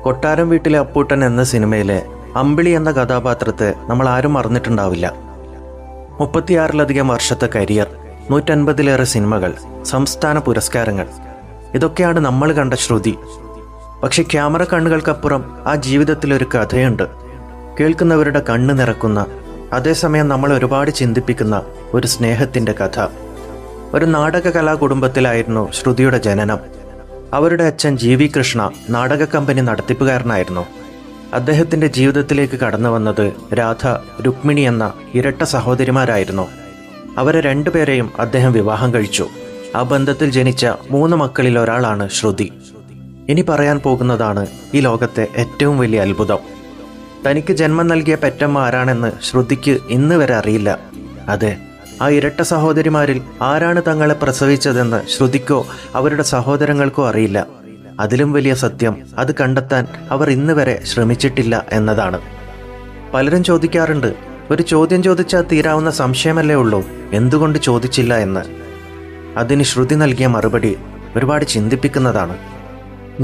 കൊട്ടാരം വീട്ടിലെ അപ്പൂട്ടൻ എന്ന സിനിമയിലെ അമ്പിളി എന്ന കഥാപാത്രത്തെ നമ്മൾ ആരും മറന്നിട്ടുണ്ടാവില്ല. 36-ലധികം വർഷത്തെ കരിയർ, 150-ലേറെ സിനിമകൾ, സംസ്ഥാന പുരസ്കാരങ്ങൾ, ഇതൊക്കെയാണ് നമ്മൾ കണ്ട ശ്രുതി. പക്ഷെ ക്യാമറ കണ്ണുകൾക്കപ്പുറം ആ ജീവിതത്തിലൊരു കഥയുണ്ട്. കേൾക്കുന്നവരുടെ കണ്ണ് നിറക്കുന്ന, അതേസമയം നമ്മൾ ഒരുപാട് ചിന്തിപ്പിക്കുന്ന ഒരു സ്നേഹത്തിൻ്റെ കഥ. ഒരു നാടക കലാകുടുംബത്തിലായിരുന്നു ശ്രുതിയുടെ ജനനം. അവരുടെ അച്ഛൻ GV കൃഷ്ണ നാടക കമ്പനി നടത്തിപ്പുകാരനായിരുന്നു. അദ്ദേഹത്തിൻ്റെ ജീവിതത്തിലേക്ക് കടന്നു വന്നത് രാധ, രുക്മിണി എന്ന ഇരട്ട സഹോദരിമാരായിരുന്നു. അവരെ രണ്ടുപേരെയും അദ്ദേഹം വിവാഹം കഴിച്ചു. ആ ബന്ധത്തിൽ ജനിച്ച 3 മക്കളിൽ ഒരാളാണ് ശ്രുതി. ഇനി പറയാൻ പോകുന്നതാണ് ഈ ലോകത്തെ ഏറ്റവും വലിയ അത്ഭുതം. തനിക്ക് ജന്മം നൽകിയ പെറ്റമ്മ ആരാണെന്ന് ശ്രുതിക്ക് ഇന്ന് വരെ അറിയില്ല. അതെ, ആ ഇരട്ട സഹോദരിമാരിൽ ആരാണ് തങ്ങളെ പ്രസവിച്ചതെന്ന് ശ്രുതിക്കോ അവരുടെ സഹോദരങ്ങൾക്കോ അറിയില്ല. അതിലും വലിയ സത്യം, അത് കണ്ടെത്താൻ അവർ ഇന്ന് വരെ ശ്രമിച്ചിട്ടില്ല എന്നതാണ്. പലരും ചോദിക്കാറുണ്ട്, ഒരു ചോദ്യം ചോദിച്ചാൽ തീരാവുന്ന സംശയമല്ലേ ഉള്ളൂ, എന്തുകൊണ്ട് ചോദിച്ചില്ല എന്ന്. അതിന് ശ്രുതി നൽകിയ മറുപടി ഒരുപാട് ചിന്തിപ്പിക്കുന്നതാണ്.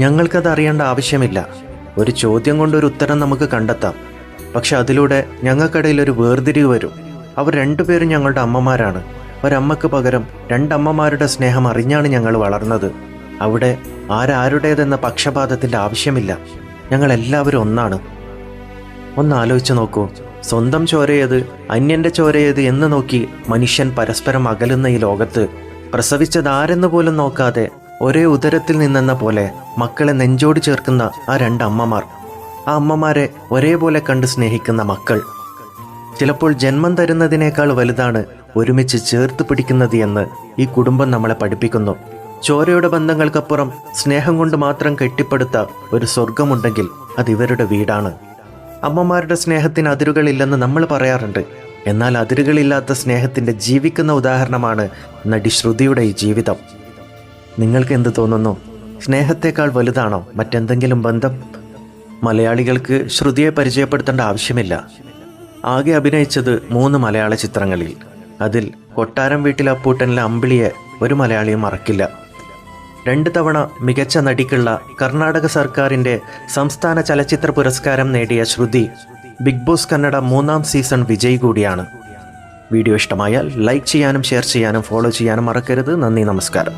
ഞങ്ങൾക്കത് അറിയേണ്ട ആവശ്യമില്ല. ഒരു ചോദ്യം കൊണ്ടൊരു ഉത്തരം നമുക്ക് കണ്ടെത്താം. പക്ഷെ അതിലൂടെ ഞങ്ങൾക്കിടയിൽ ഒരു വേർതിരിവ് വരും. അവർ രണ്ടുപേരും ഞങ്ങളുടെ അമ്മമാരാണ്. ഒരമ്മക്ക് പകരം 2 അമ്മമാരുടെ സ്നേഹം അറിഞ്ഞാണ് ഞങ്ങൾ വളർന്നത്. അവിടെ ആരാരുടേതെന്ന പക്ഷപാതത്തിൻ്റെ ആവശ്യമില്ല. ഞങ്ങളെല്ലാവരും ഒന്നാണ്. ഒന്ന് ആലോചിച്ച് നോക്കൂ, സ്വന്തം ചോരയേത്, അന്യൻ്റെ ചോരയേത് എന്ന് നോക്കി മനുഷ്യൻ പരസ്പരം അകലുന്ന ഈ ലോകത്ത് പ്രസവിച്ചതാരെന്ന് പോലും നോക്കാതെ ഒരേ ഉദരത്തിൽ നിന്നെന്ന പോലെ മക്കളെ നെഞ്ചോട് ചേർക്കുന്ന ആ 2 അമ്മമാർ, ആ അമ്മമാരെ ഒരേപോലെ കണ്ട് സ്നേഹിക്കുന്ന മക്കൾ. ചിലപ്പോൾ ജന്മം തരുന്നതിനേക്കാൾ വലുതാണ് ഒരുമിച്ച് ചേർത്ത് പിടിക്കുന്നത് എന്ന് ഈ കുടുംബം നമ്മളെ പഠിപ്പിക്കുന്നു. ചോരയുടെ ബന്ധങ്ങൾക്കപ്പുറം സ്നേഹം കൊണ്ട് മാത്രം കെട്ടിപ്പടുത്ത ഒരു സ്വർഗമുണ്ടെങ്കിൽ അത് ഇവരുടെ വീടാണ്. അമ്മമാരുടെ സ്നേഹത്തിന് അതിരുകളില്ലെന്ന് നമ്മൾ പറയാറുണ്ട്. എന്നാൽ അതിരുകളില്ലാത്ത സ്നേഹത്തിൻ്റെ ജീവിക്കുന്ന ഉദാഹരണമാണ് നടി ശ്രുതിയുടെ ഈ ജീവിതം. നിങ്ങൾക്ക് എന്ത് തോന്നുന്നു? സ്നേഹത്തേക്കാൾ വലുതാണോ മറ്റെന്തെങ്കിലും ബന്ധം? മലയാളികൾക്ക് ശ്രുതിയെ പരിചയപ്പെടുത്തേണ്ട ആവശ്യമില്ല. ആകെ അഭിനയിച്ചത് 3 മലയാള ചിത്രങ്ങളിൽ. അതിൽ കൊട്ടാരം വീട്ടിലെ അപ്പൂട്ടനിലെ അമ്പിളിയെ ഒരു മലയാളിയും മറക്കില്ല. 2 തവണ മികച്ച നടിക്കുള്ള കർണാടക സർക്കാരിൻ്റെ സംസ്ഥാന ചലച്ചിത്ര പുരസ്കാരം നേടിയ ശ്രുതി ബിഗ് ബോസ് കന്നഡ 3ാം സീസൺ വിജയി കൂടിയാണ്. വീഡിയോ ഇഷ്ടമായാൽ ലൈക്ക് ചെയ്യാനും ഷെയർ ചെയ്യാനും ഫോളോ ചെയ്യാനും മറക്കരുത്. നന്ദി, നമസ്കാരം.